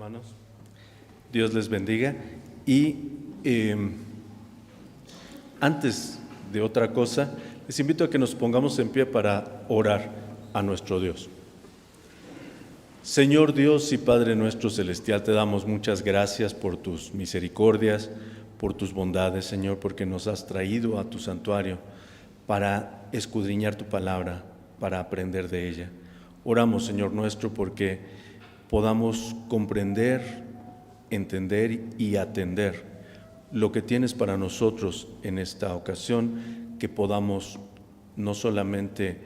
hermanos. Dios les bendiga. Y antes de otra cosa, les invito a que nos pongamos en pie para orar a nuestro Dios. Señor Dios y Padre nuestro celestial, te damos muchas gracias por tus misericordias, por tus bondades, Señor, porque nos has traído a tu santuario para escudriñar tu palabra, para aprender de ella. Oramos, Señor nuestro, porque podamos comprender, entender y atender lo que tienes para nosotros en esta ocasión, que podamos no solamente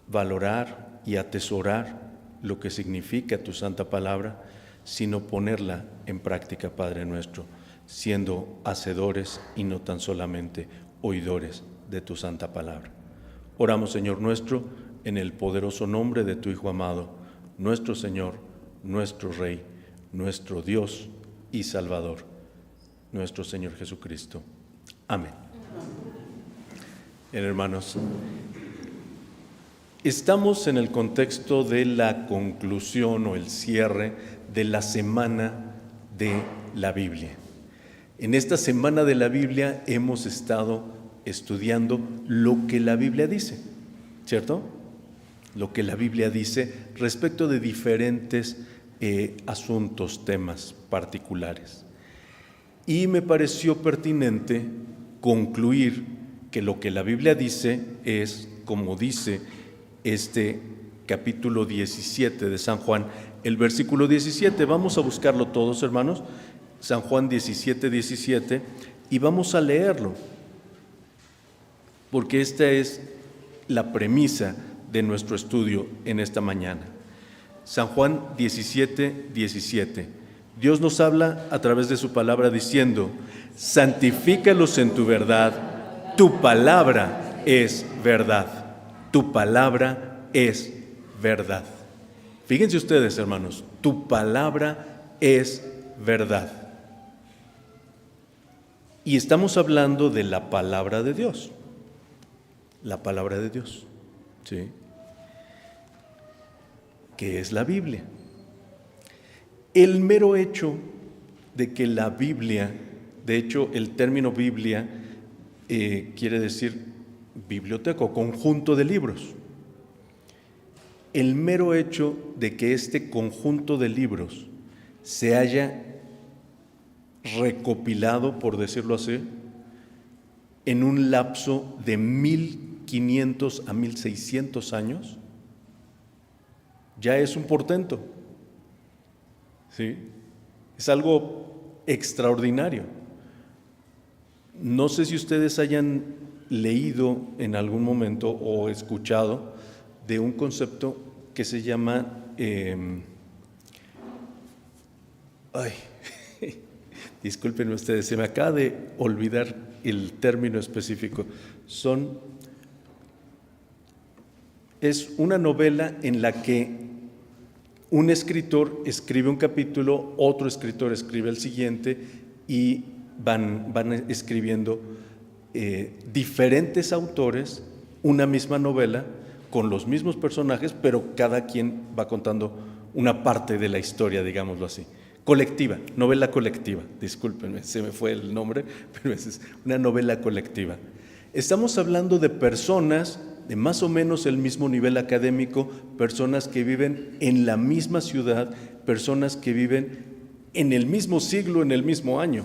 valorar y atesorar lo que significa tu santa palabra, sino ponerla en práctica, Padre nuestro, siendo hacedores y no tan solamente oidores de tu santa palabra. Oramos, Señor nuestro, en el poderoso nombre de tu Hijo amado, nuestro Señor, nuestro Rey, nuestro Dios y Salvador, nuestro Señor Jesucristo. Amén. Bien, hermanos, estamos en el contexto de la conclusión o el cierre de la semana de la Biblia. En esta semana de la Biblia hemos estado estudiando lo que la Biblia dice, ¿cierto? Lo que la Biblia dice respecto de diferentes asuntos, temas particulares. Y me pareció pertinente concluir que lo que la Biblia dice es, como dice este capítulo 17 de San Juan, el versículo 17. Vamos a buscarlo todos, hermanos, San Juan 17, 17, y vamos a leerlo, porque esta es la premisa de nuestro estudio en esta mañana. San Juan 17, 17. Dios nos habla a través de su palabra diciendo: santifícalos en tu verdad, tu palabra es verdad, tu palabra es verdad. Fíjense ustedes, hermanos, tu palabra es verdad. Y estamos hablando de la palabra de Dios, la palabra de Dios, ¿sí? ¿Qué es la Biblia? El mero hecho de que la Biblia, de hecho el término Biblia quiere decir biblioteca o conjunto de libros. El mero hecho de que este conjunto de libros se haya recopilado, por decirlo así, en un lapso de 1500 a 1600 años, ya es un portento, ¿sí? Es algo extraordinario. No sé si ustedes hayan leído en algún momento o escuchado de un concepto que se llama discúlpenme ustedes, se me acaba de olvidar el término específico. Es una novela en la que un escritor escribe un capítulo, otro escritor escribe el siguiente y van escribiendo diferentes autores una misma novela con los mismos personajes, pero cada quien va contando una parte de la historia, digámoslo así. Colectiva, novela colectiva, discúlpenme, se me fue el nombre, pero es una novela colectiva. Estamos hablando de personas de más o menos el mismo nivel académico, personas que viven en la misma ciudad, personas que viven en el mismo siglo, en el mismo año.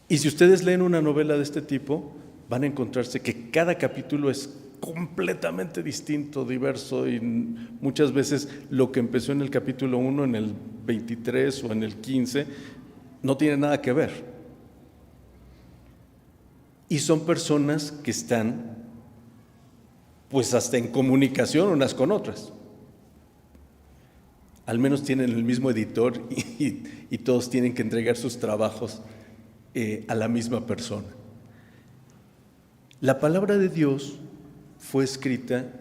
Y si ustedes leen una novela de este tipo, van a encontrarse que cada capítulo es completamente distinto, diverso, y muchas veces lo que empezó en el capítulo 1, en el 23 o en el 15, no tiene nada que ver. Y son personas que están pues hasta en comunicación unas con otras. Al menos tienen el mismo editor y todos tienen que entregar sus trabajos a la misma persona. La palabra de Dios fue escrita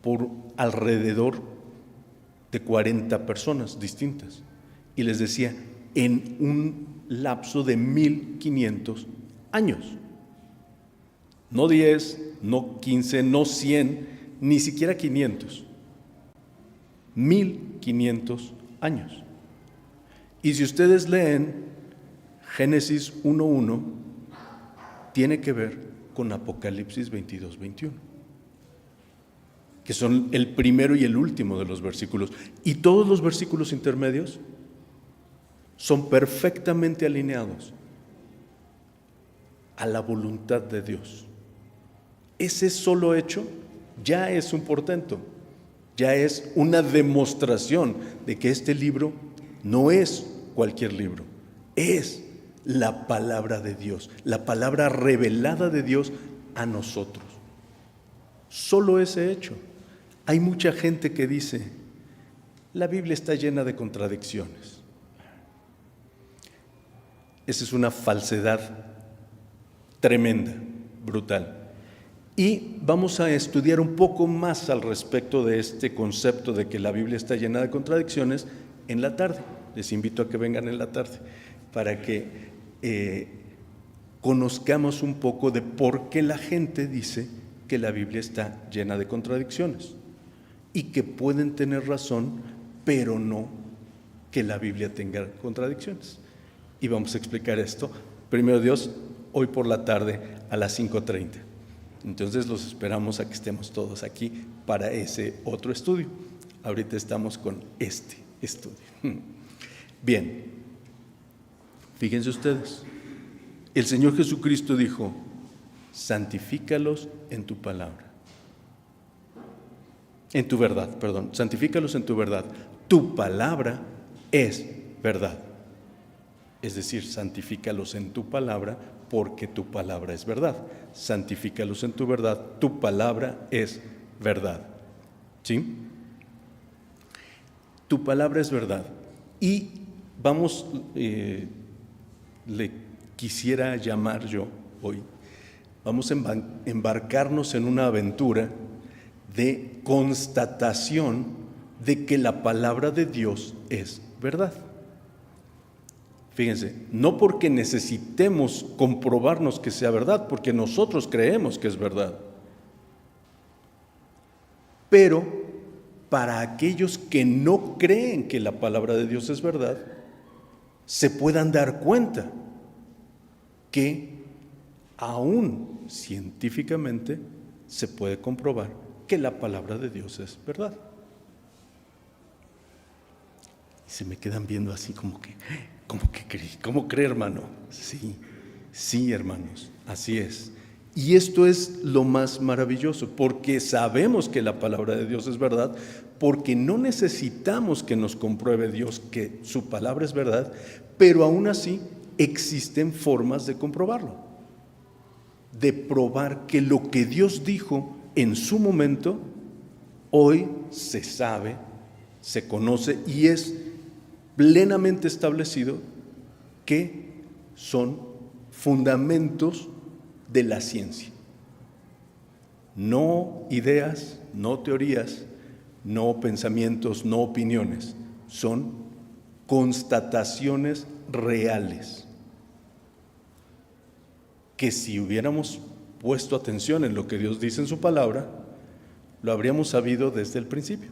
por alrededor de 40 personas distintas. Y les decía, en un lapso de 1500 años. No 10, no 15, no 100, ni siquiera 500. 1500 años. Y si ustedes leen Génesis 1:1, tiene que ver con Apocalipsis 22:21, que son el primero y el último de los versículos. Y todos los versículos intermedios son perfectamente alineados a la voluntad de Dios. Ese solo hecho ya es un portento, ya es una demostración de que este libro no es cualquier libro, es la palabra de Dios, la palabra revelada de Dios a nosotros. Solo ese hecho. Hay mucha gente que dice, la Biblia está llena de contradicciones. Esa es una falsedad tremenda, brutal. Y vamos a estudiar un poco más al respecto de este concepto de que la Biblia está llena de contradicciones en la tarde. Les invito a que vengan en la tarde para que conozcamos un poco de por qué la gente dice que la Biblia está llena de contradicciones y que pueden tener razón, pero no que la Biblia tenga contradicciones. Y vamos a explicar esto, primero Dios, hoy por la tarde a las 5:30. Entonces los esperamos a que estemos todos aquí para ese otro estudio. Ahorita estamos con este estudio. Bien, fíjense ustedes, el Señor Jesucristo dijo, santifícalos en tu palabra. En tu verdad, perdón, santifícalos en tu verdad. Tu palabra es verdad. Es decir, santifícalos en tu palabra porque tu palabra es verdad. Santifícalos en tu verdad, tu palabra es verdad. ¿Sí? Tu palabra es verdad. Y vamos, le quisiera llamar yo hoy, vamos a embarcarnos en una aventura de constatación de que la palabra de Dios es verdad. Fíjense, no porque necesitemos comprobarnos que sea verdad, porque nosotros creemos que es verdad, pero para aquellos que no creen que la palabra de Dios es verdad, se puedan dar cuenta que aún científicamente se puede comprobar que la palabra de Dios es verdad. Y se me quedan viendo así como que ¿cómo cree, hermano? Sí, hermanos, así es. Y esto es lo más maravilloso, porque sabemos que la palabra de Dios es verdad, porque no necesitamos que nos compruebe Dios que su palabra es verdad, pero aún así existen formas de comprobarlo, de probar que lo que Dios dijo en su momento, hoy se sabe, se conoce y es plenamente establecido que son fundamentos de la ciencia. No ideas, no teorías, no pensamientos, no opiniones, son constataciones reales. Que si hubiéramos puesto atención en lo que Dios dice en su palabra, lo habríamos sabido desde el principio.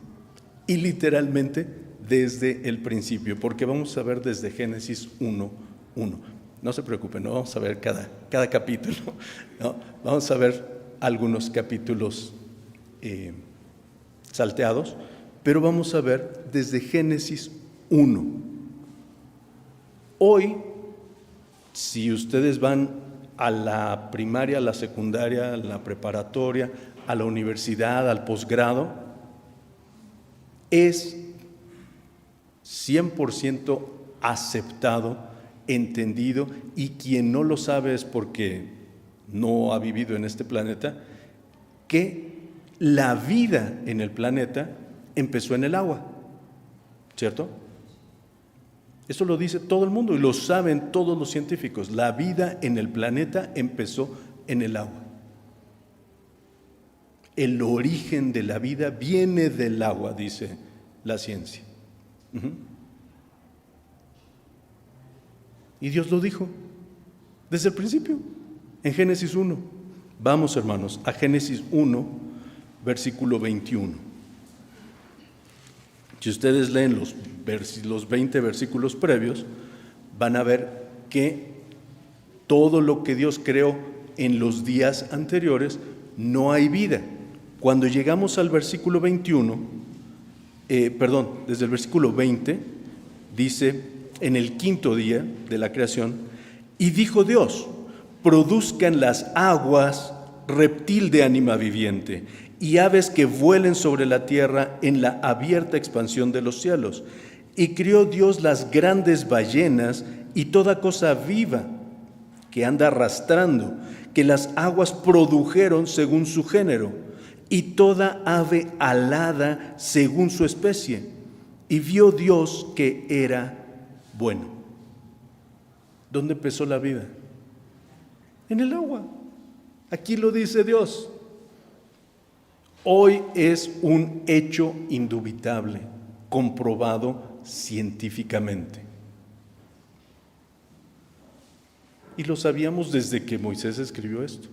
Y literalmente desde el principio, porque vamos a ver desde Génesis 1:1. No se preocupen, no vamos a ver cada capítulo, ¿no? Vamos a ver algunos capítulos salteados, pero vamos a ver desde Génesis 1. Hoy, si ustedes van a la primaria, a la secundaria, a la preparatoria, a la universidad, al posgrado, es 100% aceptado, entendido, y quien no lo sabe es porque no ha vivido en este planeta, que la vida en el planeta empezó en el agua, ¿cierto? Eso lo dice todo el mundo y lo saben todos los científicos. La vida en el planeta empezó en el agua. El origen de la vida viene del agua, dice la ciencia. Y Dios lo dijo desde el principio, en Génesis 1. Vamos, hermanos, a Génesis 1, versículo 21. Si ustedes leen los 20 versículos previos, van a ver que todo lo que Dios creó en los días anteriores, no hay vida. Cuando llegamos al versículo 21, desde el versículo 20, dice, en el quinto día de la creación, y dijo Dios, produzcan las aguas reptil de ánima viviente y aves que vuelen sobre la tierra en la abierta expansión de los cielos. Y crió Dios las grandes ballenas y toda cosa viva que anda arrastrando, que las aguas produjeron según su género, y toda ave alada según su especie. Y vio Dios que era bueno. ¿Dónde empezó la vida? En el agua. Aquí lo dice Dios. Hoy es un hecho indubitable, comprobado científicamente. Y lo sabíamos desde que Moisés escribió esto.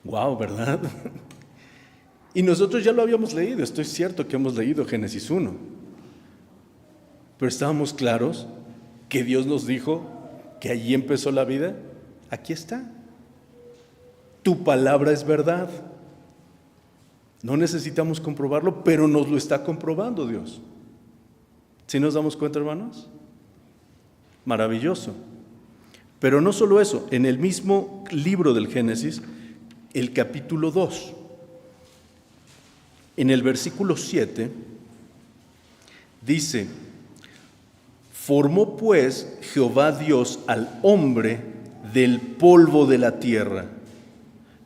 Wow, ¿verdad? Y nosotros ya lo habíamos leído, estoy cierto que hemos leído Génesis 1. Pero estábamos claros que Dios nos dijo que allí empezó la vida. Aquí está. Tu palabra es verdad. No necesitamos comprobarlo, pero nos lo está comprobando Dios. ¿Sí nos damos cuenta, hermanos? Maravilloso. Pero no solo eso, en el mismo libro del Génesis, el capítulo 2, en el versículo 7, dice, formó pues Jehová Dios al hombre del polvo de la tierra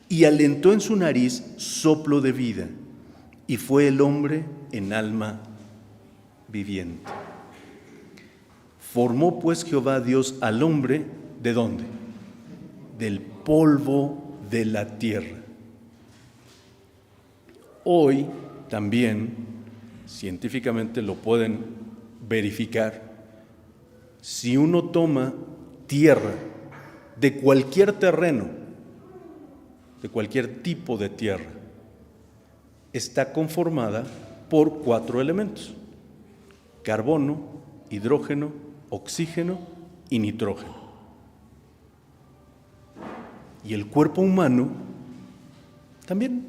y alentó en su nariz soplo de vida, y fue el hombre en alma viviente. Formó pues Jehová Dios al hombre, ¿de dónde? Del polvo de la tierra. Hoy también, científicamente lo pueden verificar, si uno toma tierra de cualquier terreno, de cualquier tipo de tierra, está conformada por 4 elementos: carbono, hidrógeno, oxígeno y nitrógeno. Y el cuerpo humano también.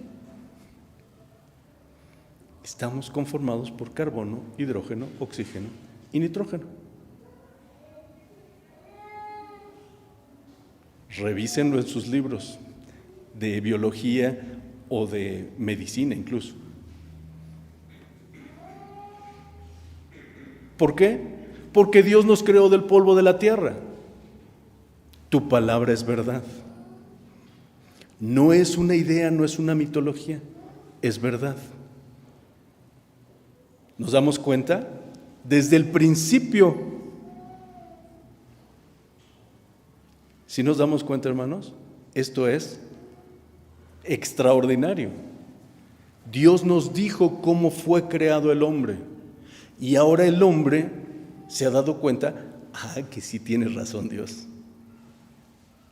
Estamos conformados por carbono, hidrógeno, oxígeno y nitrógeno. Revísenlo en sus libros de biología o de medicina incluso. ¿Por qué? Porque Dios nos creó del polvo de la tierra. Tu palabra es verdad. No es una idea, no es una mitología, es verdad. ¿Nos damos cuenta? Desde el principio. ¿Sí nos damos cuenta, hermanos? Esto es extraordinario. Dios nos dijo cómo fue creado el hombre. Y ahora el hombre se ha dado cuenta, que sí tiene razón Dios.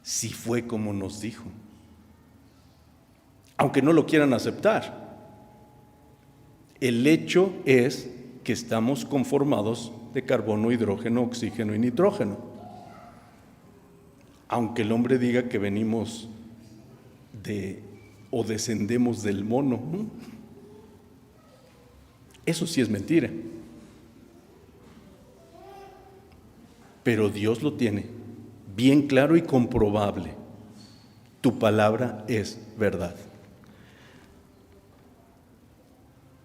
Sí fue como nos dijo. Aunque no lo quieran aceptar. El hecho es que estamos conformados de carbono, hidrógeno, oxígeno y nitrógeno. Aunque el hombre diga que venimos o descendemos del mono, eso sí es mentira. Pero Dios lo tiene bien claro y comprobable. Tu palabra es verdad.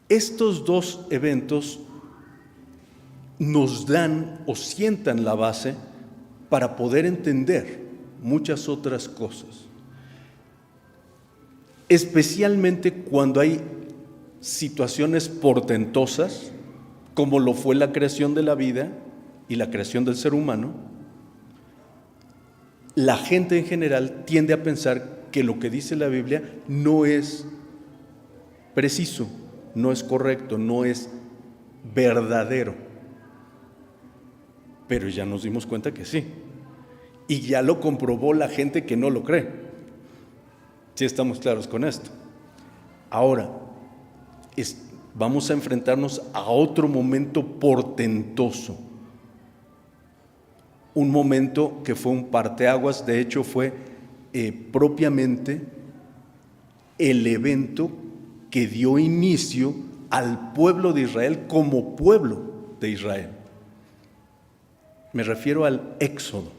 Estos dos eventos nos dan o sientan la base para poder entender muchas otras cosas. Especialmente cuando hay situaciones portentosas, como lo fue la creación de la vida y la creación del ser humano, la gente en general tiende a pensar que lo que dice la Biblia no es preciso, no es correcto, no es verdadero. Pero ya nos dimos cuenta que sí. Y ya lo comprobó la gente que no lo cree. Sí estamos claros con esto. Ahora, vamos a enfrentarnos a otro momento portentoso. Un momento que fue un parteaguas, de hecho fue propiamente el evento que dio inicio al pueblo de Israel como pueblo de Israel. Me refiero al Éxodo.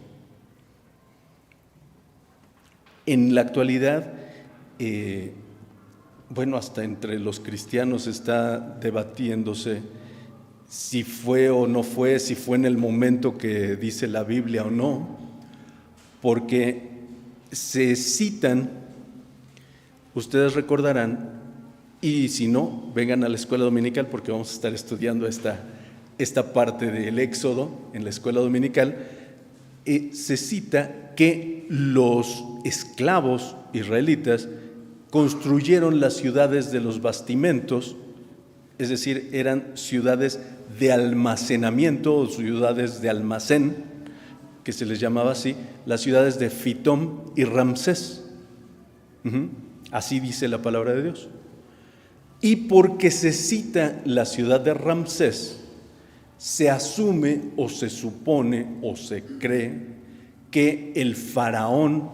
En la actualidad, hasta entre los cristianos está debatiéndose si fue o no fue, si fue en el momento que dice la Biblia o no, porque se citan, ustedes recordarán, y si no, vengan a la escuela dominical porque vamos a estar estudiando esta parte del Éxodo en la escuela dominical. Se cita que los esclavos israelitas construyeron las ciudades de los bastimentos, es decir, eran ciudades de almacenamiento o ciudades de almacén, que se les llamaba así, las ciudades de Fitón y Ramsés. Así dice la palabra de Dios. Y porque se cita la ciudad de Ramsés, se asume o se supone o se cree que el faraón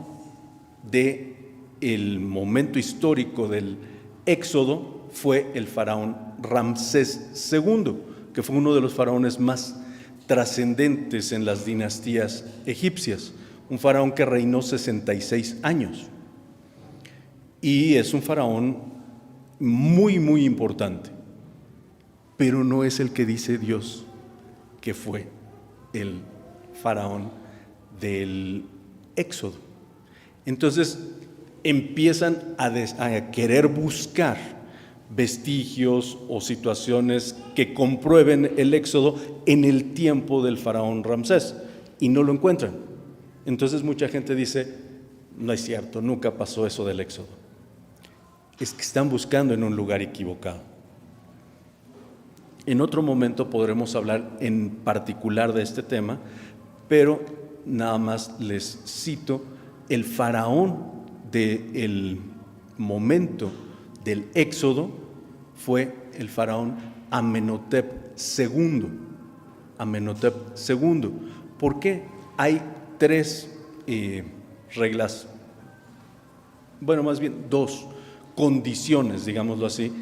del momento histórico del Éxodo fue el faraón Ramsés II, que fue uno de los faraones más trascendentes en las dinastías egipcias, un faraón que reinó 66 años. Y es un faraón muy, muy importante, pero no es el que dice Dios que fue el faraón del Éxodo. Entonces empiezan a querer buscar vestigios o situaciones que comprueben el Éxodo en el tiempo del faraón Ramsés y no lo encuentran. Entonces mucha gente dice, no es cierto, nunca pasó eso del Éxodo. Es que están buscando en un lugar equivocado. En otro momento podremos hablar en particular de este tema, pero nada más les cito el faraón del momento del Éxodo fue el faraón Amenhotep II. Amenhotep II. ¿Por qué? Hay tres reglas, más bien dos condiciones, digámoslo así,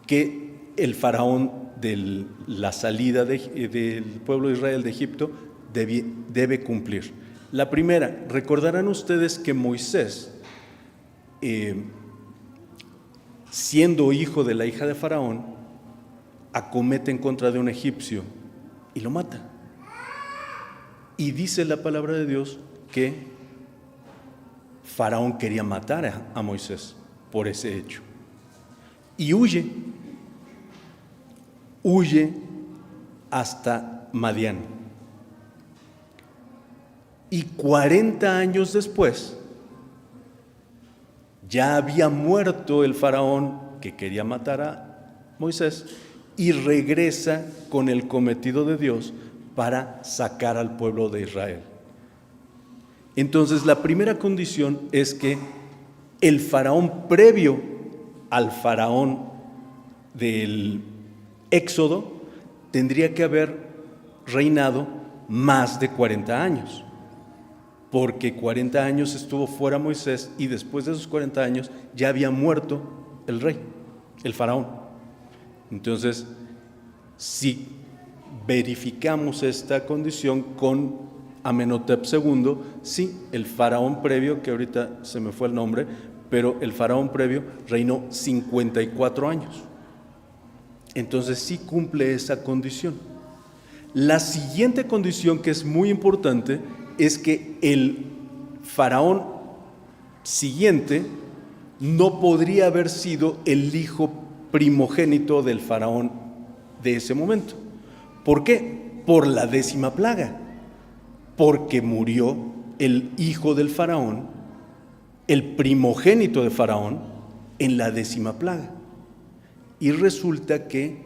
que el faraón de la salida del pueblo de Israel de Egipto debe cumplir. La primera, recordarán ustedes que Moisés, siendo hijo de la hija de Faraón, acomete en contra de un egipcio y lo mata. Y dice la palabra de Dios que Faraón quería matar a Moisés por ese hecho. Y huye hasta Madián. Y 40 años después, ya había muerto el faraón que quería matar a Moisés y regresa con el cometido de Dios para sacar al pueblo de Israel. Entonces, la primera condición es que el faraón previo al faraón del Éxodo tendría que haber reinado más de 40 años. Porque 40 años estuvo fuera Moisés y después de esos 40 años ya había muerto el rey, el faraón. Entonces, si verificamos esta condición con Amenhotep II, sí, el faraón previo, que ahorita se me fue el nombre, pero el faraón previo reinó 54 años. Entonces sí cumple esa condición. La siguiente condición, que es muy importante, es que el faraón siguiente no podría haber sido el hijo primogénito del faraón de ese momento. ¿Por qué? Por la 10ª plaga. Porque murió el hijo del faraón, el primogénito de faraón, en la 10ª plaga. Y resulta que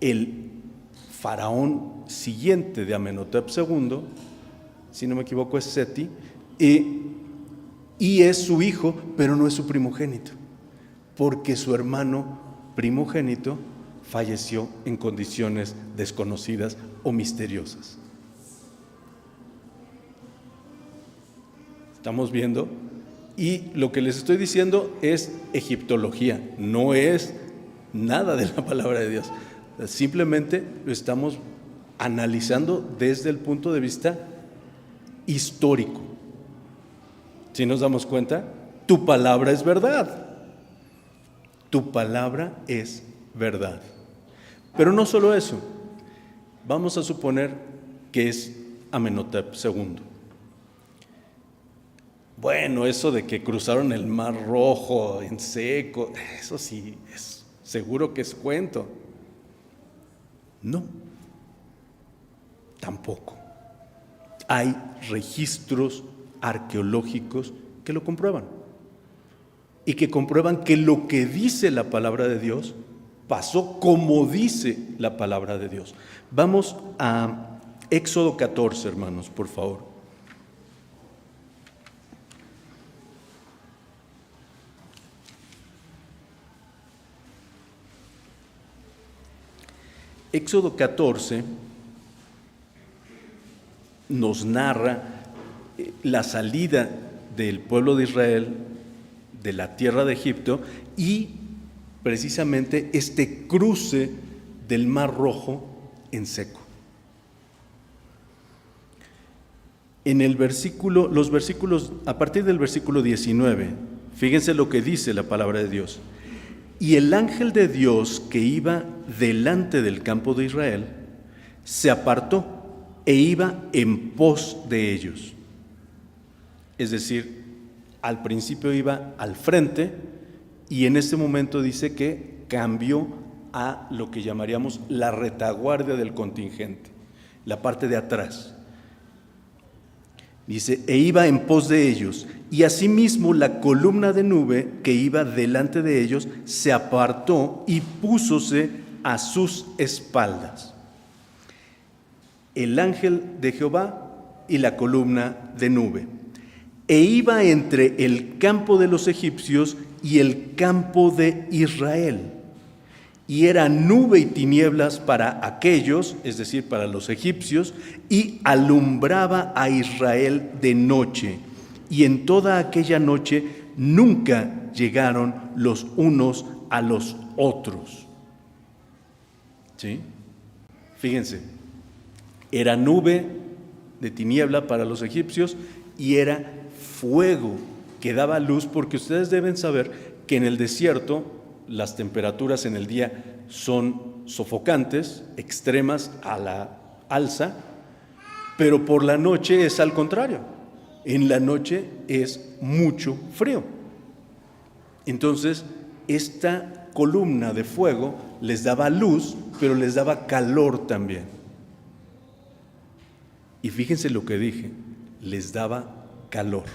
el faraón siguiente de Amenhotep II, si no me equivoco es Seti, y es su hijo, pero no es su primogénito, porque su hermano primogénito falleció en condiciones desconocidas o misteriosas. ¿Estamos viendo? Y lo que les estoy diciendo es egiptología, no es nada de la palabra de Dios. Simplemente lo estamos analizando desde el punto de vista histórico. Si nos damos cuenta, tu palabra es verdad. Tu palabra es verdad. Pero no solo eso. Vamos a suponer que es Amenhotep II. Bueno, eso de que cruzaron el Mar Rojo en seco, eso sí, es seguro que es cuento. No, tampoco. Hay registros arqueológicos que lo comprueban y que comprueban que lo que dice la palabra de Dios pasó como dice la palabra de Dios. Vamos a Éxodo 14, hermanos, por favor. Éxodo 14 nos narra la salida del pueblo de Israel de la tierra de Egipto y precisamente este cruce del Mar Rojo en seco. En el versículo, los versículos, a partir del versículo 19, fíjense lo que dice la palabra de Dios. Y el ángel de Dios que iba delante del campo de Israel se apartó e iba en pos de ellos. Es decir, al principio iba al frente y en este momento dice que cambió a lo que llamaríamos la retaguardia del contingente, la parte de atrás. Dice, e iba en pos de ellos, y asimismo la columna de nube que iba delante de ellos se apartó y púsose a sus espaldas. El ángel de Jehová y la columna de nube. E iba entre el campo de los egipcios y el campo de Israel. Y era nube y tinieblas para aquellos, es decir, para los egipcios, y alumbraba a Israel de noche. Y en toda aquella noche nunca llegaron los unos a los otros. ¿Sí? Fíjense, era nube de tiniebla para los egipcios y era fuego que daba luz, porque ustedes deben saber que en el desierto las temperaturas en el día son sofocantes, extremas a la alza, pero por la noche es al contrario. En la noche es mucho frío. Entonces, esta columna de fuego les daba luz, pero les daba calor también. Y fíjense lo que dije, les daba calor.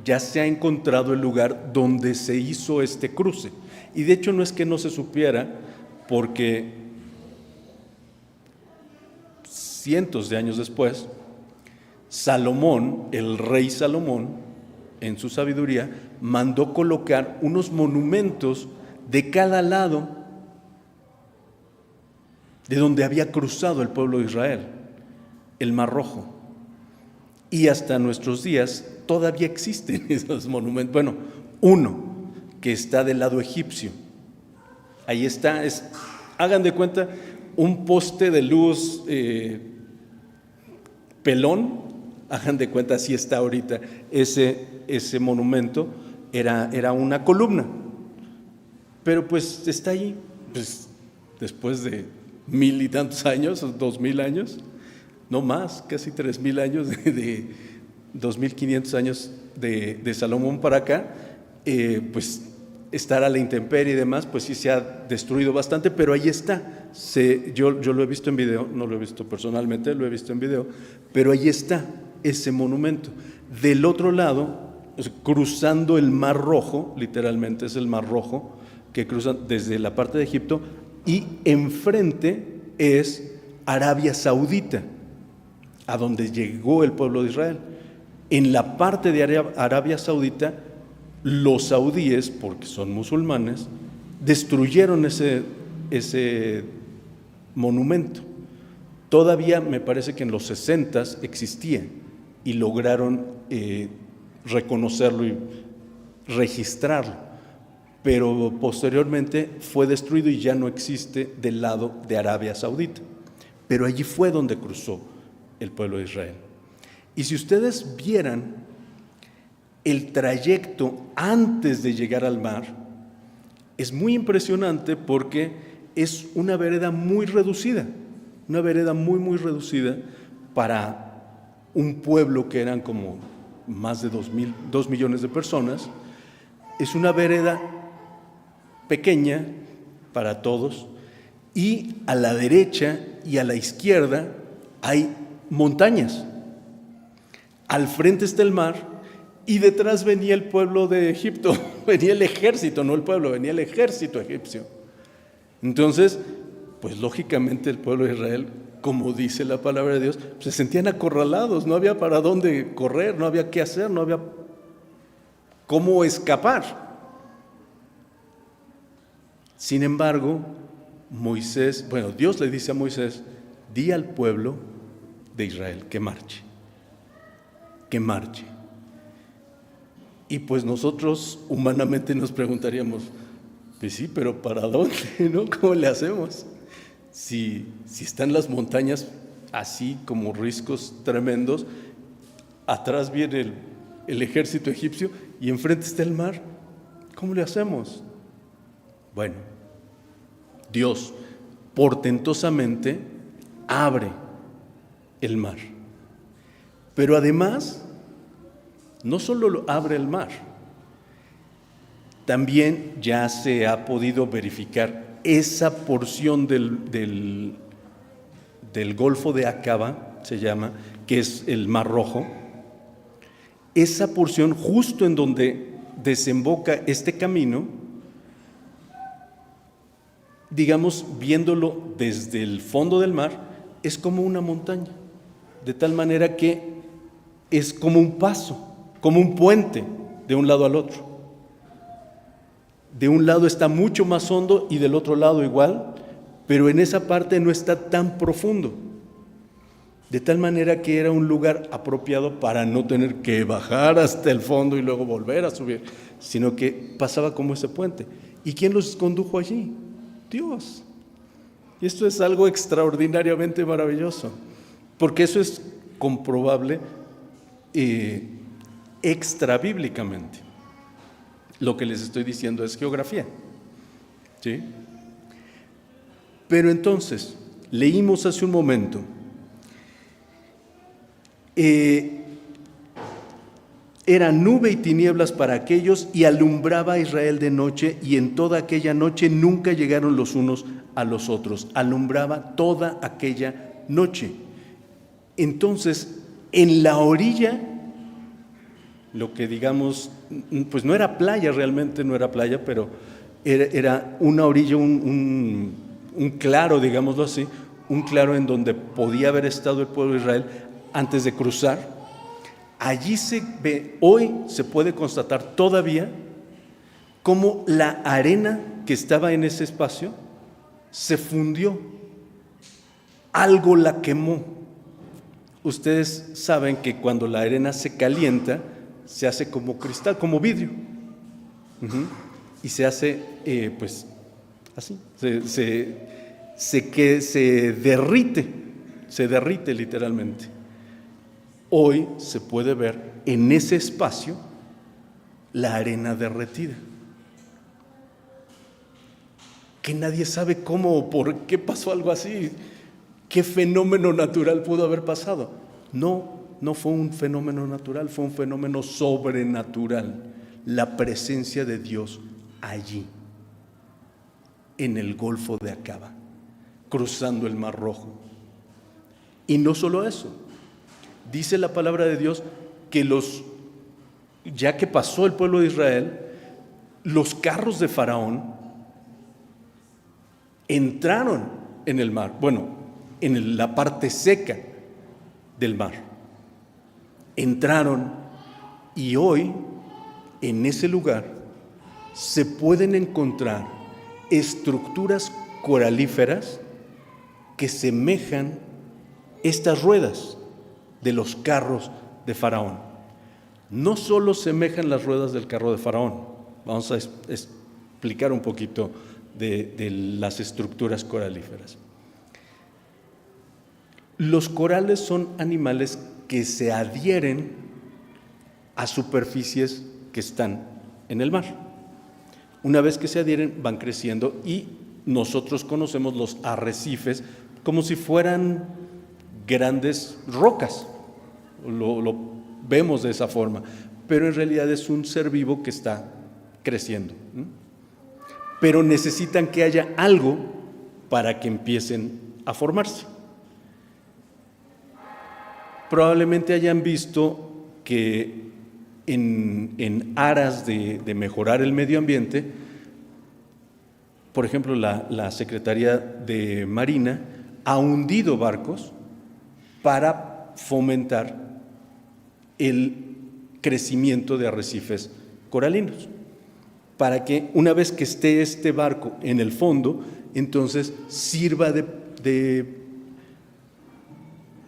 Ya se ha encontrado el lugar donde se hizo este cruce. Y de hecho no es que no se supiera, porque cientos de años después, Salomón, el rey Salomón, en su sabiduría, mandó colocar unos monumentos de cada lado de donde había cruzado el pueblo de Israel, el Mar Rojo. Y hasta nuestros días todavía existen esos monumentos. Bueno, uno que está del lado egipcio. Ahí está, hagan de cuenta, un poste de luz pelón, hagan de cuenta, así está ahorita. Ese monumento era una columna. Pero pues está ahí, pues, después de 1000 y tantos años, 2000 años, no más, casi 3000 años, de 2500 años de Salomón para acá, pues estar a la intemperie y demás, pues sí se ha destruido bastante, pero ahí está. Yo lo he visto en video, no lo he visto personalmente, lo he visto en video, pero ahí está ese monumento. Del otro lado, cruzando el Mar Rojo, literalmente es el Mar Rojo, que cruza desde la parte de Egipto, y enfrente es Arabia Saudita, a donde llegó el pueblo de Israel. En la parte de Arabia Saudita Los saudíes, porque son musulmanes, destruyeron ese monumento. Todavía me parece que en los 60s existía y lograron reconocerlo y registrarlo, pero posteriormente fue destruido y ya no existe del lado de Arabia Saudita. Pero allí fue donde cruzó el pueblo de Israel. Y si ustedes vieran el trayecto antes de llegar al mar, es muy impresionante porque es una vereda muy reducida, una vereda muy reducida para un pueblo que eran como más de 2 millones de personas. Es una vereda pequeña para todos, y a la derecha y a la izquierda hay montañas. Al frente está el mar y detrás venía el pueblo de Egipto, venía el ejército, no el pueblo, venía el ejército egipcio. Entonces, pues lógicamente el pueblo de Israel, como dice la palabra de Dios, se sentían acorralados, no había para dónde correr, no había qué hacer, no había cómo escapar. Sin embargo, Dios le dice a Moisés: di al pueblo de Israel que marche, que marche. Y pues nosotros humanamente nos preguntaríamos, pues sí, pero ¿para dónde, no? ¿Cómo le hacemos? Si están las montañas así como riscos tremendos, atrás viene el ejército egipcio y enfrente está el mar, ¿cómo le hacemos? Bueno, Dios portentosamente abre el mar, pero además no solo abre el mar, también ya se ha podido verificar esa porción del Golfo de Acaba, se llama, que es el Mar Rojo. Esa porción justo en donde desemboca este camino, digamos, viéndolo desde el fondo del mar, es como una montaña, de tal manera que es como un paso, como un puente de un lado al otro. De un lado está mucho más hondo y del otro lado igual, pero en esa parte no está tan profundo. De tal manera que era un lugar apropiado para no tener que bajar hasta el fondo y luego volver a subir, sino que pasaba como ese puente. ¿Y quién los condujo allí? Dios. Y esto es algo extraordinariamente maravilloso, porque eso es comprobable extrabíblicamente. Lo que les estoy diciendo es geografía, ¿sí? Pero entonces, leímos hace un momento, era nube y tinieblas para aquellos y alumbraba a Israel de noche, y en toda aquella noche nunca llegaron los unos a los otros. Alumbraba toda aquella noche. Entonces, en la orilla, lo que digamos, pues no era playa, realmente no era playa, pero era una orilla, un claro, digámoslo así, un claro en donde podía haber estado el pueblo de Israel antes de cruzar. Allí se ve, hoy se puede constatar todavía cómo la arena que estaba en ese espacio se fundió, algo la quemó. Ustedes saben que cuando la arena se calienta, se hace como cristal, como vidrio, y se hace pues así, se derrite literalmente. Hoy se puede ver en ese espacio la arena derretida, que nadie sabe cómo o por qué pasó algo así, qué fenómeno natural pudo haber pasado. No fue un fenómeno natural, fue un fenómeno sobrenatural, la presencia de Dios allí, en el Golfo de Acaba, cruzando el Mar Rojo. Y no solo eso, dice la palabra de Dios que ya que pasó el pueblo de Israel, los carros de Faraón entraron en el mar, en la parte seca del mar. Entraron, y hoy en ese lugar se pueden encontrar estructuras coralíferas que semejan estas ruedas de los carros de Faraón. No solo semejan las ruedas del carro de Faraón, vamos a explicar un poquito de las estructuras coralíferas. Los corales son animales que se adhieren a superficies que están en el mar. Una vez que se adhieren, van creciendo y nosotros conocemos los arrecifes como si fueran grandes rocas. Lo vemos de esa forma, pero en realidad es un ser vivo que está creciendo. Pero necesitan que haya algo para que empiecen a formarse. Probablemente hayan visto que en aras de mejorar el medio ambiente, por ejemplo, la Secretaría de Marina ha hundido barcos para fomentar el crecimiento de arrecifes coralinos, para que una vez que esté este barco en el fondo, entonces sirva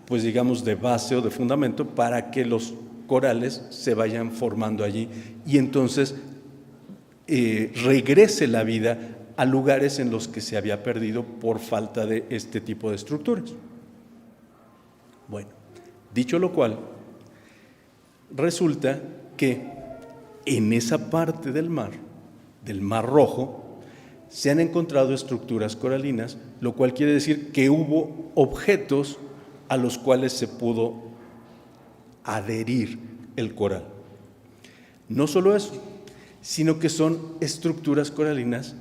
pues digamos de base o de fundamento para que los corales se vayan formando allí y entonces regrese la vida a lugares en los que se había perdido por falta de este tipo de estructuras. Bueno, dicho lo cual, resulta que en esa parte del Mar Rojo, se han encontrado estructuras coralinas, lo cual quiere decir que hubo objetos a los cuales se pudo adherir el coral. No solo eso, sino que son estructuras coralinas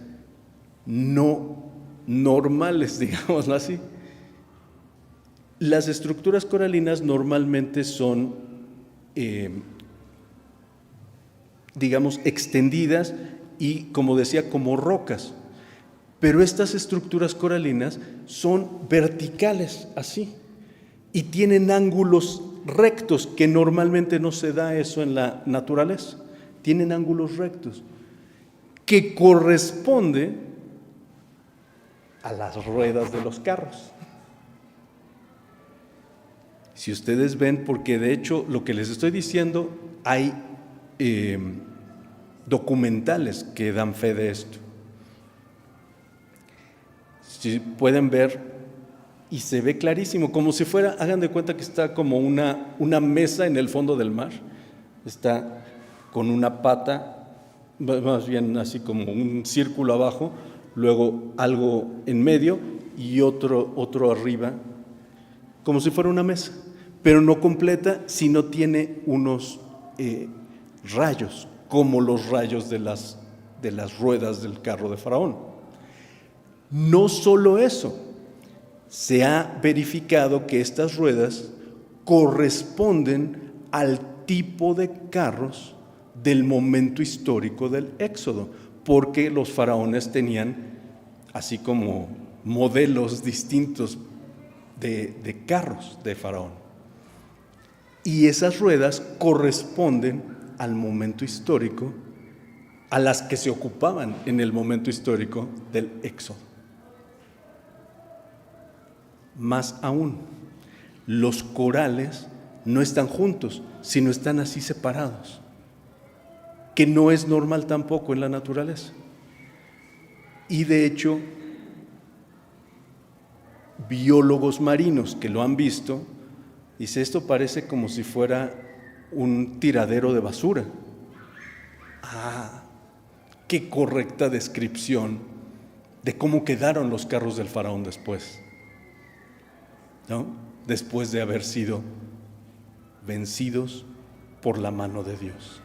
no normales, digámoslo así. Las estructuras coralinas normalmente son, digamos, extendidas y, como decía, como rocas. Pero estas estructuras coralinas son verticales, así, y tienen ángulos rectos, que normalmente no se da eso en la naturaleza. Tienen ángulos rectos, que corresponde a las ruedas de los carros. Si ustedes ven, porque de hecho lo que les estoy diciendo, hay documentales que dan fe de esto. Si pueden ver, y se ve clarísimo, como si fuera, hagan de cuenta que está como una mesa en el fondo del mar, está con una pata, más bien así como un círculo abajo, luego algo en medio y otro arriba, como si fuera una mesa, pero no completa, sino tiene unos rayos, como los rayos de las ruedas del carro de Faraón. No solo eso, se ha verificado que estas ruedas corresponden al tipo de carros del momento histórico del Éxodo, porque los faraones tenían así como modelos distintos de carros de Faraón. Y esas ruedas corresponden al momento histórico, a las que se ocupaban en el momento histórico del Éxodo. Más aún, los corales no están juntos, sino están así separados, que no es normal tampoco en la naturaleza. Y de hecho, biólogos marinos que lo han visto, dice, esto parece como si fuera un tiradero de basura. Qué correcta descripción de cómo quedaron los carros del faraón después, ¿no? Después de haber sido vencidos por la mano de Dios.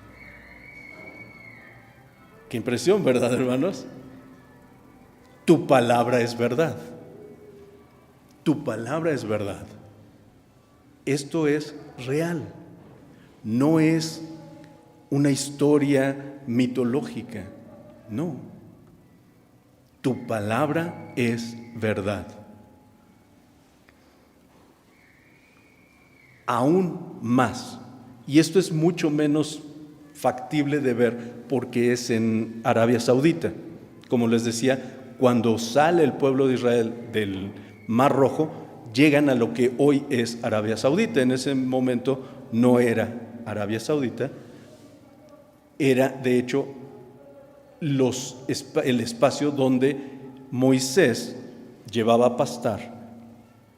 Qué impresión, ¿verdad, hermanos? Tu palabra es verdad. Tu palabra es verdad. Esto es real. No es una historia mitológica. No. Tu palabra es verdad. Aún más, y esto es mucho menos factible de ver porque es en Arabia Saudita. Como les decía, cuando sale el pueblo de Israel del Mar Rojo, llegan a lo que hoy es Arabia Saudita. En ese momento no era Arabia Saudita, era de hecho el espacio donde Moisés llevaba a pastar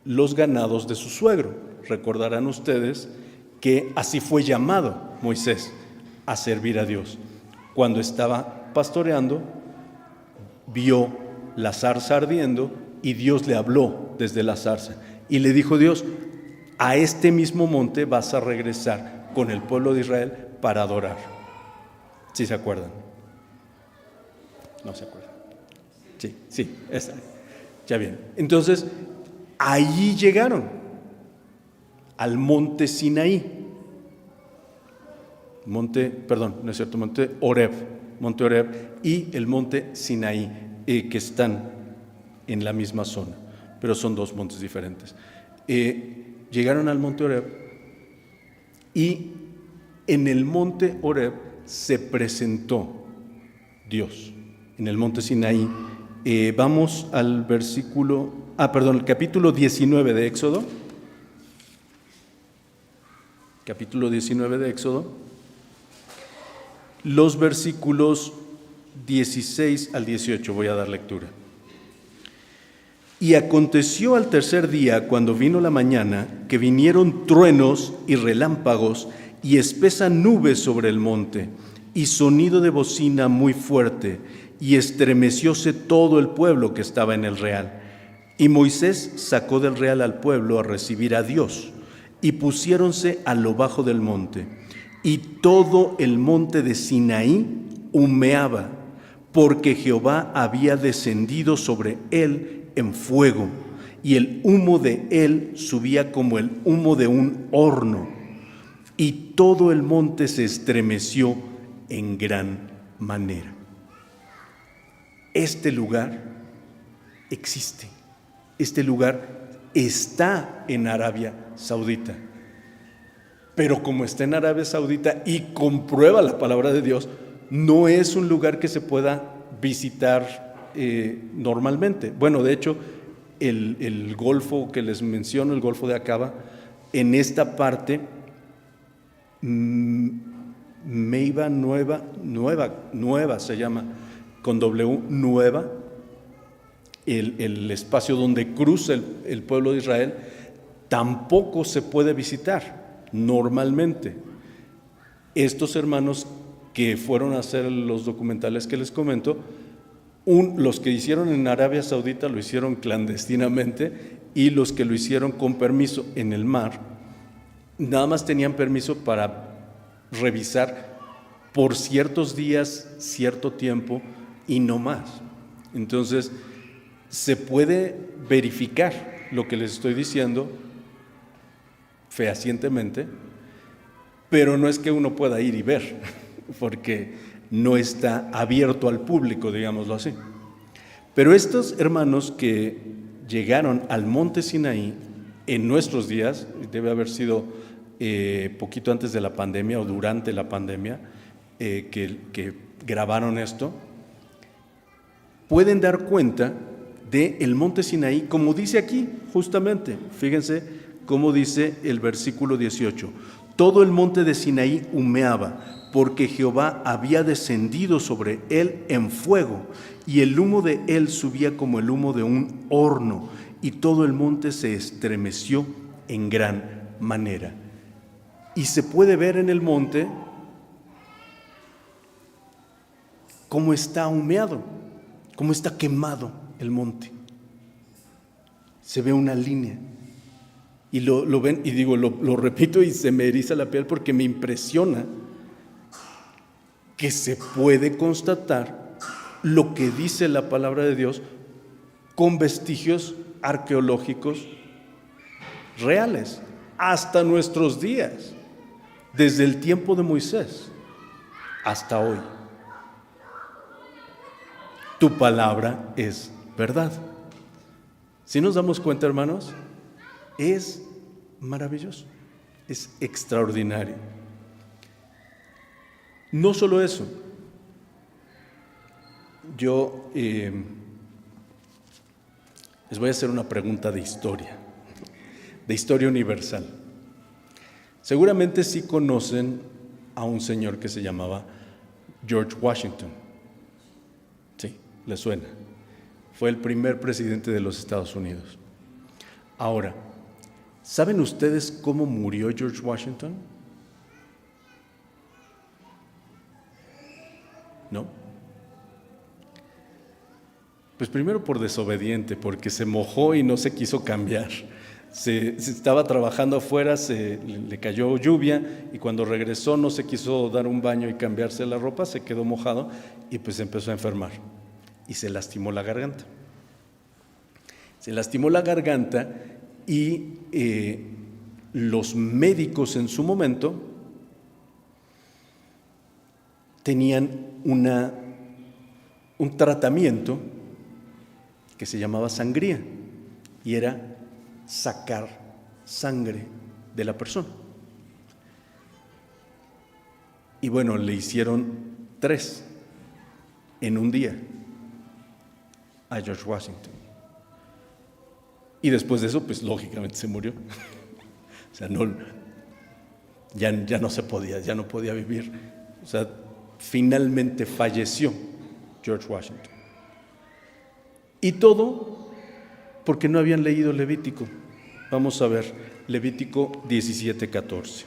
los ganados de su suegro. Recordarán ustedes que así fue llamado Moisés a servir a Dios. Cuando estaba pastoreando, vio la zarza ardiendo y Dios le habló desde la zarza. Y le dijo Dios: a este mismo monte vas a regresar con el pueblo de Israel para adorar. ¿Sí se acuerdan? ¿No se acuerdan? Sí, esa. Ya bien. Entonces, allí llegaron, al monte Sinaí. Monte Oreb y el monte Sinaí, que están en la misma zona, pero son dos montes diferentes. Llegaron al monte Oreb y en el monte Oreb se presentó Dios, en el monte Sinaí. Vamos al el capítulo 19 de Éxodo. Capítulo 19 de Éxodo. Los versículos 16 al 18 voy a dar lectura. Y aconteció al tercer día, cuando vino la mañana, que vinieron truenos y relámpagos y espesa nube sobre el monte, y sonido de bocina muy fuerte, y estremecióse todo el pueblo que estaba en el real. Y Moisés sacó del real al pueblo a recibir a Dios, y pusiéronse a lo bajo del monte. Y todo el monte de Sinaí humeaba, porque Jehová había descendido sobre él en fuego, y el humo de él subía como el humo de un horno, y todo el monte se estremeció en gran manera. Este lugar existe, este lugar está en Arabia Saudita. Pero como está en Arabia Saudita y comprueba la palabra de Dios, no es un lugar que se pueda visitar normalmente. Bueno, de hecho, el golfo que les menciono, el golfo de Aqaba, en esta parte, Meiba Nueva se llama, con W, Nueva, el espacio donde cruza el pueblo de Israel, tampoco se puede visitar normalmente. Estos hermanos que fueron a hacer los documentales que les comento, los que hicieron en Arabia Saudita lo hicieron clandestinamente, y los que lo hicieron con permiso en el mar, nada más tenían permiso para revisar por ciertos días, cierto tiempo y no más. Entonces, se puede verificar lo que les estoy diciendo fehacientemente, pero no es que uno pueda ir y ver, porque no está abierto al público, digámoslo así. Pero estos hermanos que llegaron al monte Sinaí en nuestros días, debe haber sido poquito antes de la pandemia o durante la pandemia, que grabaron esto, pueden dar cuenta del monte Sinaí, como dice aquí, justamente, fíjense cómo dice el versículo 18: todo el monte de Sinaí humeaba, porque Jehová había descendido sobre él en fuego, y el humo de él subía como el humo de un horno, y todo el monte se estremeció en gran manera. Y se puede ver en el monte cómo está humeado, cómo está quemado el monte. Se ve una línea. Y lo ven, y digo, lo repito y se me eriza la piel porque me impresiona que se puede constatar lo que dice la palabra de Dios con vestigios arqueológicos reales, hasta nuestros días, desde el tiempo de Moisés hasta hoy. Tu palabra es verdad. Si nos damos cuenta, hermanos, es maravilloso, es extraordinario. No solo eso, yo les voy a hacer una pregunta de historia universal. Seguramente sí conocen a un señor que se llamaba George Washington. Sí, ¿les suena? Fue el primer presidente de los Estados Unidos. Ahora, ¿saben ustedes cómo murió George Washington? ¿No? Pues primero por desobediente, porque se mojó y no se quiso cambiar. Se estaba trabajando afuera, le cayó lluvia y cuando regresó no se quiso dar un baño y cambiarse la ropa, se quedó mojado y pues empezó a enfermar y se lastimó la garganta. Se lastimó la garganta y los médicos en su momento tenían un tratamiento que se llamaba sangría y era sacar sangre de la persona. Y bueno, le hicieron 3 en un día a George Washington. Y después de eso, pues lógicamente se murió. O sea, ya no se podía, ya no podía vivir. O sea, finalmente falleció George Washington. Y todo porque no habían leído Levítico. Vamos a ver, Levítico 17:14.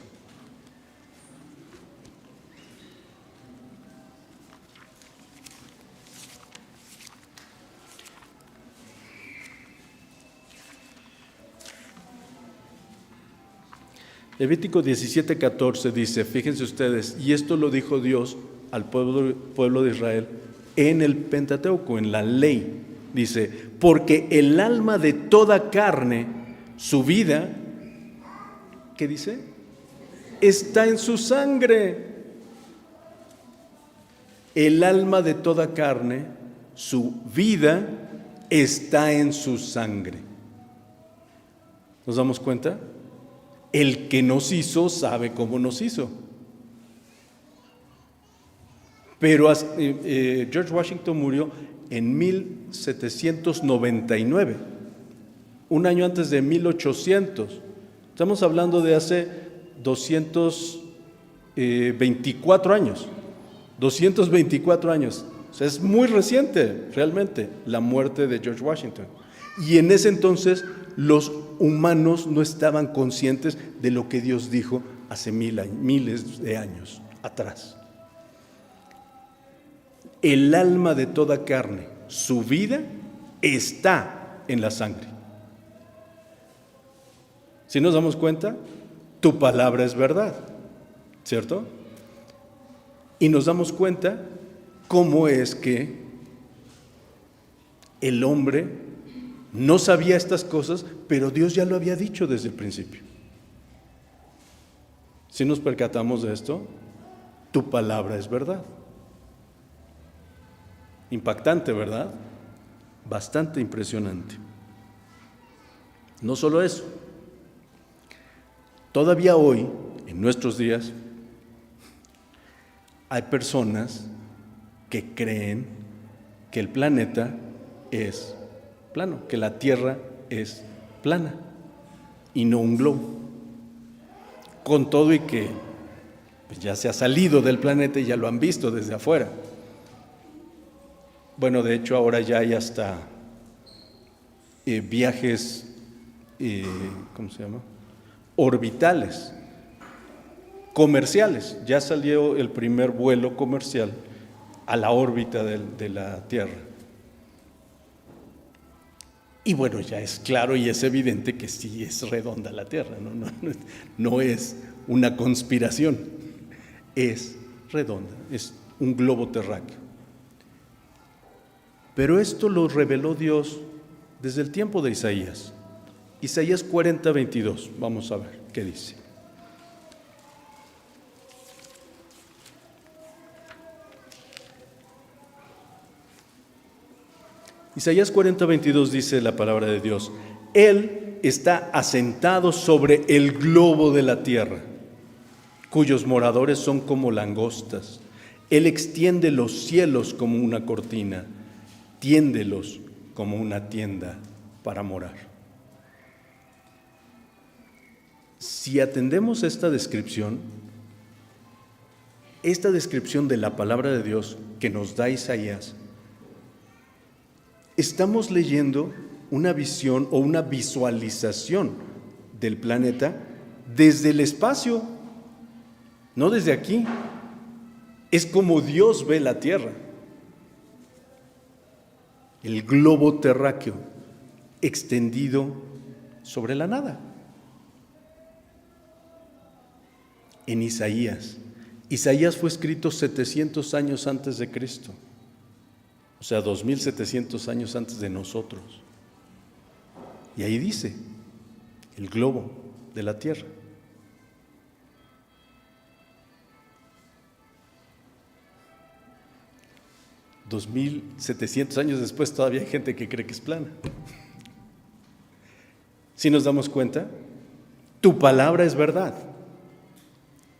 Levítico 17:14 dice, fíjense ustedes, y esto lo dijo Dios al pueblo de Israel en el Pentateuco, en la ley. Dice, porque el alma de toda carne, su vida, ¿qué dice? Está en su sangre. El alma de toda carne, su vida, está en su sangre. ¿Nos damos cuenta? El que nos hizo sabe cómo nos hizo. Pero George Washington murió en 1799, un año antes de 1800. Estamos hablando de hace 224 años. 224 años. O sea, es muy reciente, realmente, la muerte de George Washington. Y en ese entonces los humanos no estaban conscientes de lo que Dios dijo hace miles de años atrás. El alma de toda carne, su vida, está en la sangre. Si nos damos cuenta, tu palabra es verdad, ¿cierto? Y nos damos cuenta cómo es que el hombre no sabía estas cosas, pero Dios ya lo había dicho desde el principio. Si nos percatamos de esto, tu palabra es verdad. Impactante, ¿verdad? Bastante impresionante. No solo eso, todavía hoy, en nuestros días, hay personas que creen que el planeta es plano, que la Tierra es plana y no un globo. Con todo y que pues, ya se ha salido del planeta y ya lo han visto desde afuera. Bueno, de hecho ahora ya hay hasta viajes, ¿cómo se llama? Orbitales, comerciales. Ya salió el primer vuelo comercial a la órbita de la Tierra. Y bueno, ya es claro y es evidente que sí es redonda la Tierra, no es una conspiración, es redonda, es un globo terráqueo. Pero esto lo reveló Dios desde el tiempo de Isaías. Isaías 40:22, vamos a ver qué dice. Isaías 40:22 dice la palabra de Dios: Él está asentado sobre el globo de la tierra, cuyos moradores son como langostas. Él extiende los cielos como una cortina, tiéndelos como una tienda para morar. Si atendemos esta descripción de la palabra de Dios que nos da Isaías, estamos leyendo una visión o una visualización del planeta desde el espacio, no desde aquí. Es como Dios ve la Tierra, el globo terráqueo extendido sobre la nada. En Isaías fue escrito 700 años antes de Cristo, o sea, 2700 años antes de nosotros. Y ahí dice, el globo de la Tierra. 2700 años después todavía hay gente que cree que es plana. Si nos damos cuenta, tu palabra es verdad.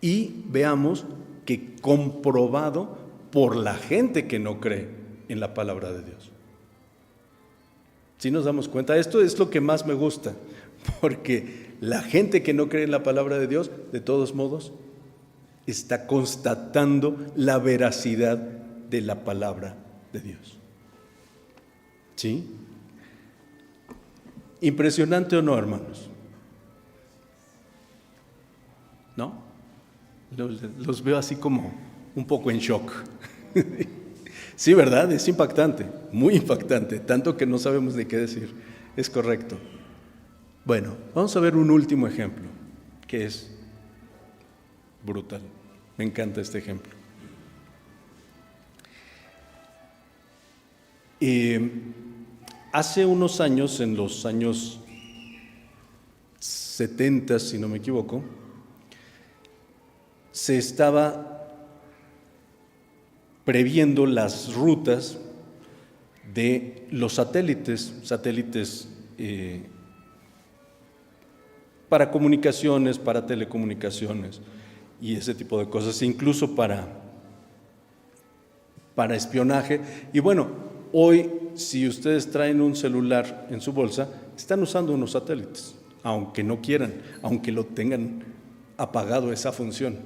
Y veamos que comprobado por la gente que no cree en la palabra de Dios. Si nos damos cuenta, esto es lo que más me gusta, porque la gente que no cree en la palabra de Dios, de todos modos, está constatando la veracidad de la palabra de Dios. ¿Sí? ¿Impresionante o no, hermanos? ¿No? Los veo así como un poco en shock. Sí, ¿verdad? Es impactante, muy impactante, tanto que no sabemos ni qué decir. Es correcto. Bueno, vamos a ver un último ejemplo, que es brutal. Me encanta este ejemplo. Hace unos años, en los años 70, si no me equivoco, se estaba previendo las rutas de los satélites para comunicaciones, para telecomunicaciones y ese tipo de cosas, incluso para espionaje. Y bueno, hoy, si ustedes traen un celular en su bolsa, están usando unos satélites, aunque no quieran, aunque lo tengan apagado esa función.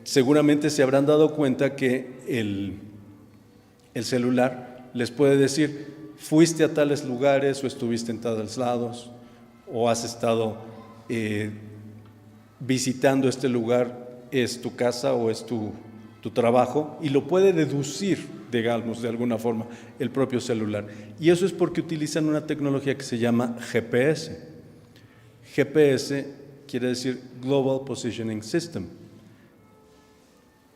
Seguramente se habrán dado cuenta que el celular les puede decir, fuiste a tales lugares o estuviste en tales lados o has estado visitando este lugar, es tu casa o es tu trabajo, y lo puede deducir, digamos, de alguna forma, el propio celular. Y eso es porque utilizan una tecnología que se llama GPS. GPS quiere decir Global Positioning System,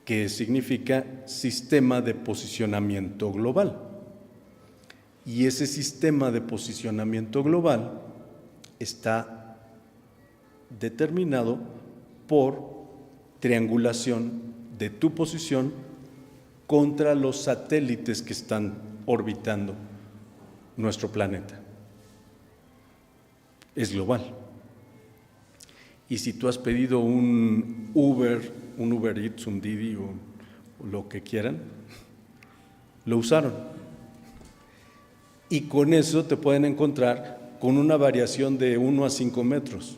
que significa Sistema de Posicionamiento Global. Y ese sistema de posicionamiento global está determinado por triangulación de tu posición contra los satélites que están orbitando nuestro planeta. Es global. Y si tú has pedido un Uber Eats, un Didi o lo que quieran, lo usaron. Y con eso te pueden encontrar con una variación de 1 a 5 metros.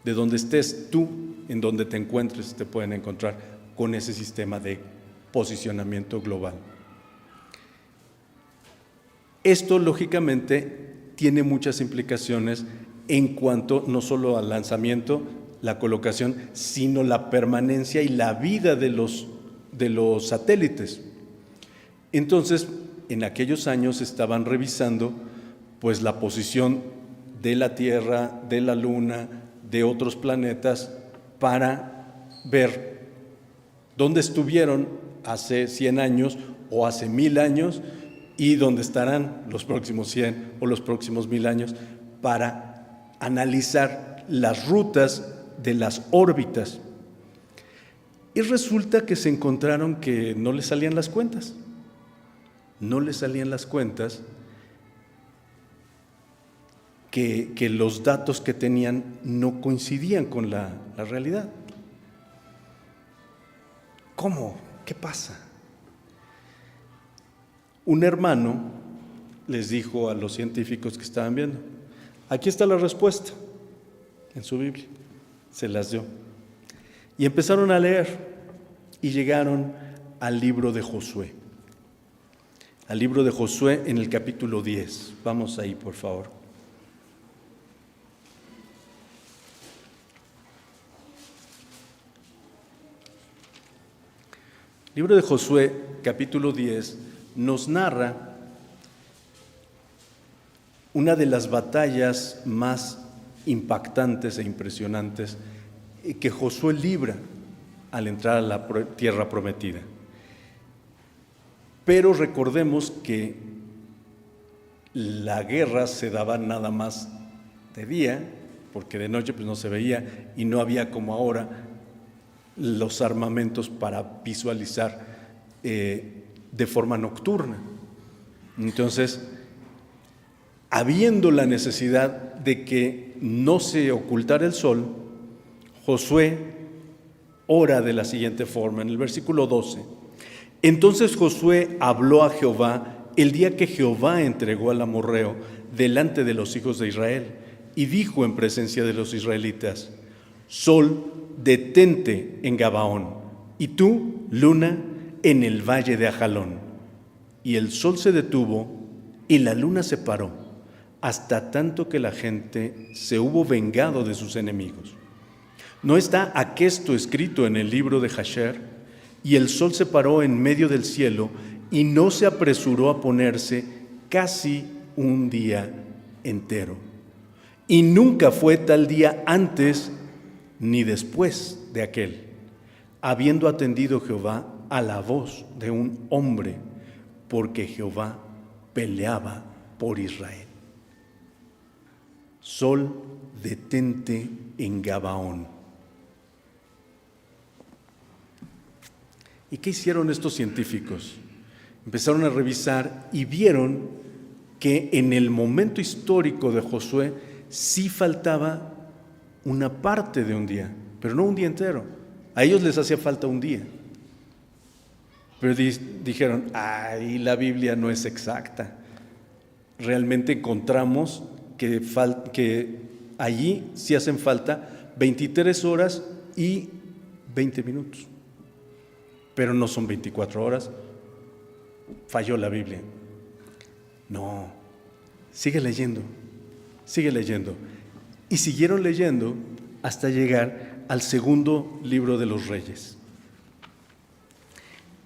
De donde estés tú, en donde te encuentres, te pueden encontrar con ese sistema de posicionamiento global. Esto, lógicamente, tiene muchas implicaciones en cuanto no solo al lanzamiento, la colocación, sino la permanencia y la vida de los satélites. Entonces, en aquellos años estaban revisando pues la posición de la Tierra, de la Luna, de otros planetas, para ver dónde estuvieron hace 100 años o hace 1000 años y dónde estarán los próximos 100 o los próximos 1000 años, para analizar las rutas de las órbitas. Y resulta que se encontraron que no les salían las cuentas. No les salían las cuentas, que los datos que tenían no coincidían con la realidad. ¿Cómo? ¿Qué pasa? Un hermano les dijo a los científicos que estaban viendo: aquí está la respuesta en su Biblia. Se las dio. Y empezaron a leer y llegaron al libro de Josué. Al libro de Josué en el capítulo 10. Vamos ahí, por favor. El libro de Josué, capítulo 10, nos narra una de las batallas más impactantes e impresionantes que Josué libra al entrar a la tierra prometida. Pero recordemos que la guerra se daba nada más de día, porque de noche pues no se veía y no había como ahora los armamentos para visualizar de forma nocturna. Entonces, habiendo la necesidad de que no se ocultara el sol, Josué ora de la siguiente forma, en el versículo 12. Entonces Josué habló a Jehová el día que Jehová entregó al amorreo delante de los hijos de Israel, y dijo en presencia de los israelitas: Sol, detente en Gabaón, y tú, luna, en el valle de Ajalón. Y el sol se detuvo y la luna se paró, hasta tanto que la gente se hubo vengado de sus enemigos. ¿No está aquesto escrito en el libro de Jasher? Y el sol se paró en medio del cielo y no se apresuró a ponerse casi un día entero. Y nunca fue tal día antes ni después de aquel, habiendo atendido Jehová a la voz de un hombre, porque Jehová peleaba por Israel. Sol, detente en Gabaón. ¿Y qué hicieron estos científicos? Empezaron a revisar y vieron que en el momento histórico de Josué sí faltaba una parte de un día, pero no un día entero. A ellos les hacía falta un día. Pero dijeron: ay, la Biblia no es exacta. Realmente encontramos que allí sí hacen falta 23 horas y 20 minutos. Pero no son 24 horas. Falló la Biblia. No, sigue leyendo. Y siguieron leyendo hasta llegar al segundo libro de los Reyes.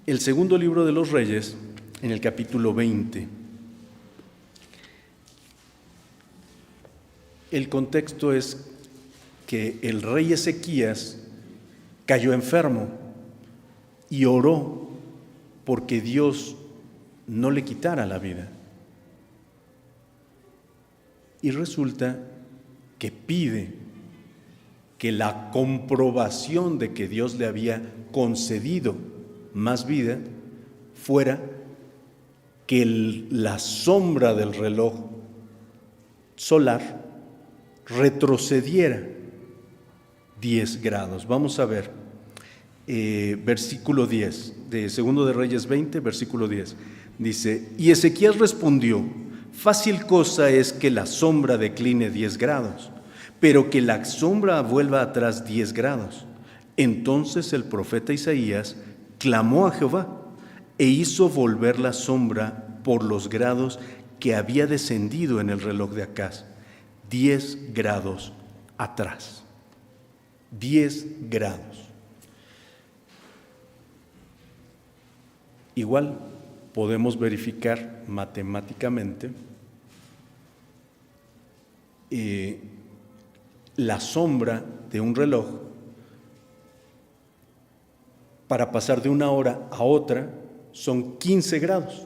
El segundo libro de los Reyes, en el capítulo 20. El contexto es que el rey Ezequías cayó enfermo y oró porque Dios no le quitara la vida. Y resulta que pide que la comprobación de que Dios le había concedido más vida fuera que la sombra del reloj solar retrocediera 10 grados. Vamos a ver, versículo 10, de Segundo de Reyes 20, versículo 10. Dice: y Ezequías respondió: fácil cosa es que la sombra decline 10 grados, pero que la sombra vuelva atrás 10 grados. Entonces el profeta Isaías clamó a Jehová e hizo volver la sombra por los grados que había descendido en el reloj de Acaz, 10 grados atrás. 10 grados. Igual podemos verificar matemáticamente la sombra de un reloj para pasar de una hora a otra son 15 grados.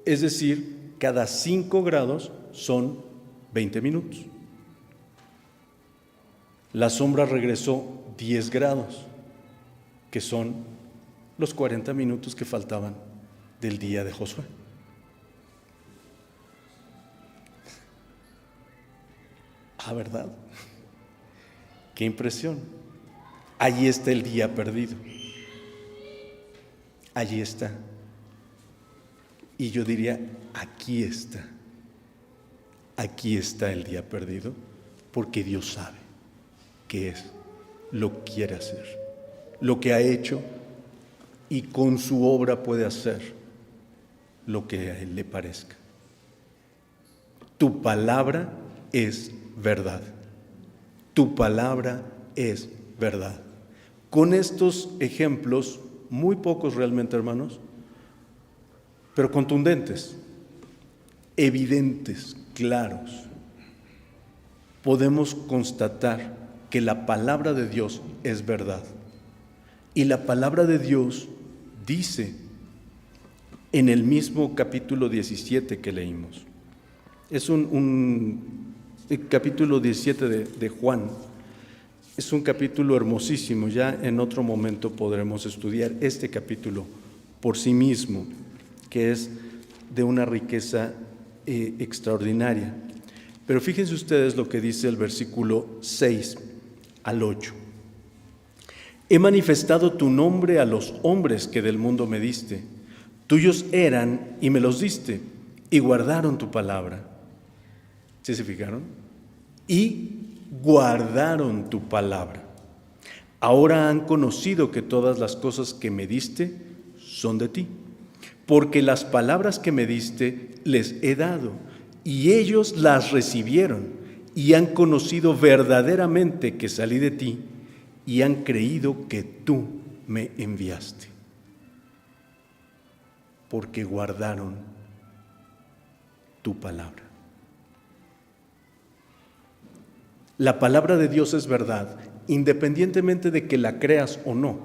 Es decir, cada 5 grados son 20 minutos. La sombra regresó 10 grados, que son los 40 minutos que faltaban del día de Josué. Ah, ¿verdad? Qué impresión. Allí está el día perdido. allí está. Y yo diría, aquí está. Aquí está el día perdido, porque Dios sabe qué es lo que quiere hacer, lo que ha hecho, y con su obra puede hacer lo que a Él le parezca. Tu palabra es verdad. Tu palabra es verdad. Con estos ejemplos, muy pocos realmente, hermanos, pero contundentes, evidentes, claros, podemos constatar que la palabra de Dios es verdad. Y la palabra de Dios dice en el mismo capítulo 17 que leímos. Es el capítulo 17 de Juan. Es un capítulo hermosísimo. Ya en otro momento podremos estudiar este capítulo por sí mismo, que es de una riqueza extraordinaria. Pero fíjense ustedes lo que dice el versículo 6 al 8. He manifestado tu nombre a los hombres que del mundo me diste. Tuyos eran y me los diste, y guardaron tu palabra. ¿Sí se fijaron? Y guardaron tu palabra. Ahora han conocido que todas las cosas que me diste son de ti, porque las palabras que me diste les he dado, y ellos las recibieron, y han conocido verdaderamente que salí de ti, y han creído que tú me enviaste, porque guardaron tu palabra. La palabra de Dios es verdad, independientemente de que la creas o no.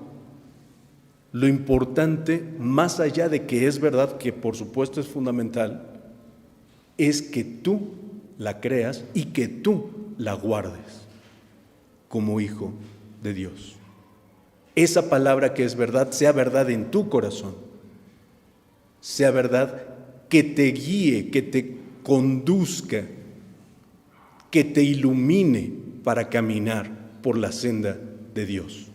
Lo importante, más allá de que es verdad, que por supuesto es fundamental, es que tú la creas y que tú la guardes como hijo de Dios. Esa palabra que es verdad, sea verdad en tu corazón, sea verdad que te guíe, que te conduzca, que te ilumine para caminar por la senda de Dios.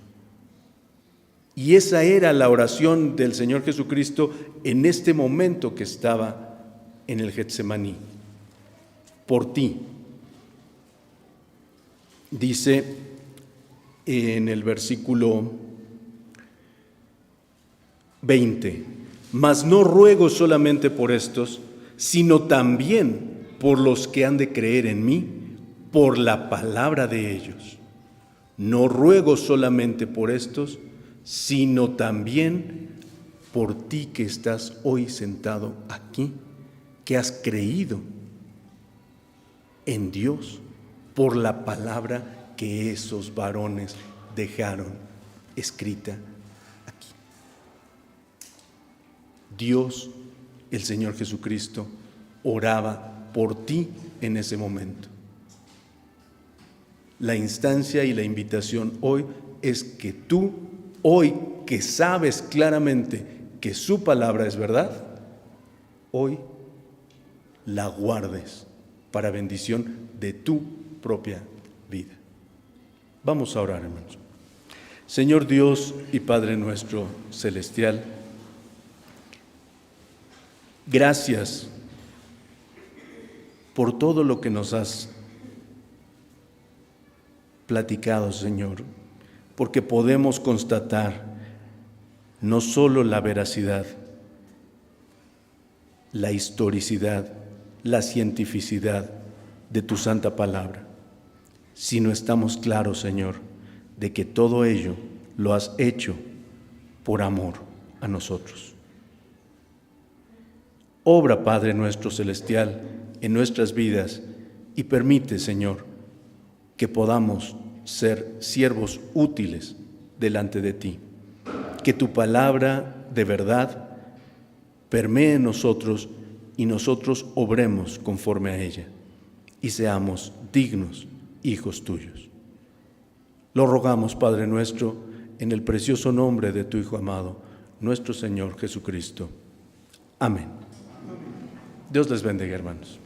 Y esa era la oración del Señor Jesucristo en este momento que estaba en el Getsemaní. Por ti. Dice en el versículo 20, mas no ruego solamente por estos, sino también por los que han de creer en mí, por la palabra de ellos. No ruego solamente por estos, sino también por ti que estás hoy sentado aquí, que has creído en Dios por la palabra que esos varones dejaron escrita aquí. Dios, el Señor Jesucristo, oraba por ti en ese momento. La instancia y la invitación hoy es que tú, hoy que sabes claramente que su palabra es verdad, hoy la guardes para bendición de tu propia vida. Vamos a orar, hermanos. Señor Dios y Padre nuestro celestial, gracias por todo lo que nos has platicado, Señor, porque podemos constatar no solo la veracidad, la historicidad, la cientificidad de tu santa palabra, sino estamos claros, Señor, de que todo ello lo has hecho por amor a nosotros. Obra, Padre nuestro celestial, en nuestras vidas y permite, Señor, que podamos ser siervos útiles delante de ti. Que tu palabra de verdad permee en nosotros y nosotros obremos conforme a ella y seamos dignos hijos tuyos. Lo rogamos, Padre nuestro, en el precioso nombre de tu Hijo amado, nuestro Señor Jesucristo. Amén. Dios les bendiga, hermanos.